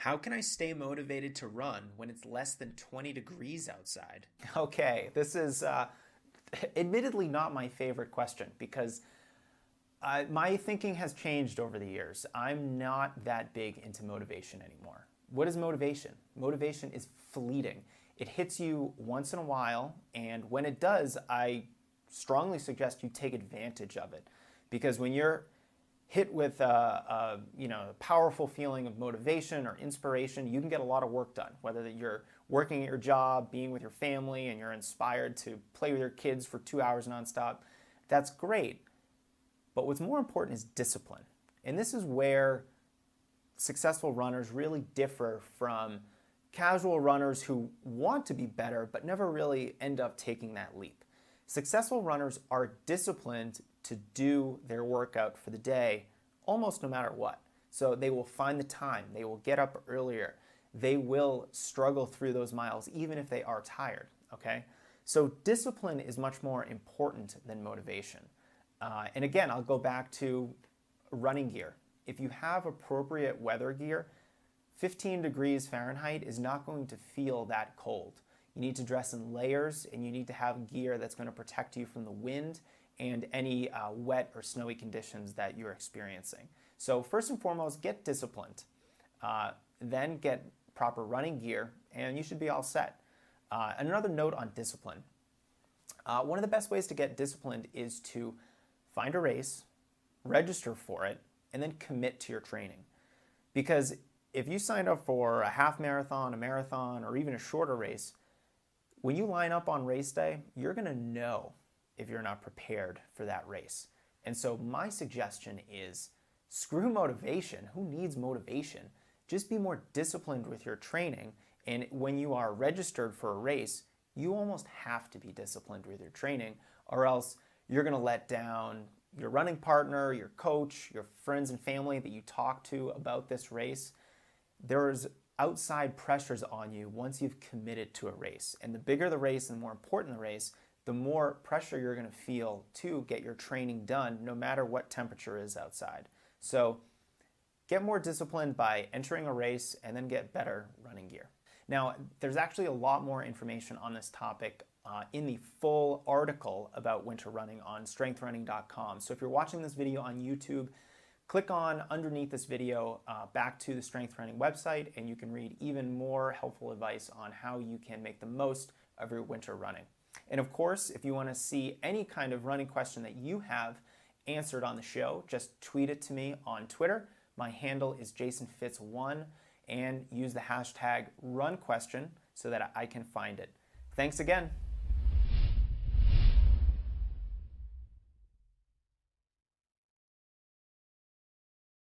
How can I stay motivated to run when it's less than 20 degrees outside? Okay, this is admittedly not my favorite question because my thinking has changed over the years. I'm not that big into motivation anymore. What is motivation? Motivation is fleeting. It hits you once in a while, and when it does, I strongly suggest you take advantage of it. Because when you're hit with a powerful feeling of motivation or inspiration, you can get a lot of work done. Whether you're working at your job, being with your family, and you're inspired to play with your kids for 2 hours nonstop, that's great. But what's more important is discipline. And this is where successful runners really differ from casual runners who want to be better but never really end up taking that leap. Successful runners are disciplined to do their workout for the day almost no matter what. So they will find the time, they will get up earlier, they will struggle through those miles even if they are tired, okay? So discipline is much more important than motivation. And again, I'll go back to running gear. If you have appropriate weather gear, 15 degrees Fahrenheit is not going to feel that cold. You need to dress in layers, and you need to have gear that's going to protect you from the wind and any wet or snowy conditions that you're experiencing. So first and foremost, get disciplined. Then get proper running gear, and you should be all set. Another note on discipline. One of the best ways to get disciplined is to find a race, register for it, and then commit to your training. Because if you signed up for a half marathon, a marathon, or even a shorter race, when you line up on race day, you're going to know if you're not prepared for that race. And so my suggestion is screw motivation. Who needs motivation? Just be more disciplined with your training. And when you are registered for a race, you almost have to be disciplined with your training, or else you're going to let down your running partner, your coach, your friends and family that you talk to about this race. There's outside pressures on you once you've committed to a race. And the bigger the race and the more important the race, the more pressure you're going to feel to get your training done no matter what temperature is outside. So get more disciplined by entering a race and then get better running gear. Now, there's actually a lot more information on this topic in the full article about winter running on strengthrunning.com. So if you're watching this video on YouTube, click on underneath this video back to the Strength Running website, and you can read even more helpful advice on how you can make the most of your winter running. And of course, if you want to see any kind of running question that you have answered on the show, just tweet it to me on Twitter. My handle is JasonFitz1, and use the hashtag RunQuestion so that I can find it. Thanks again.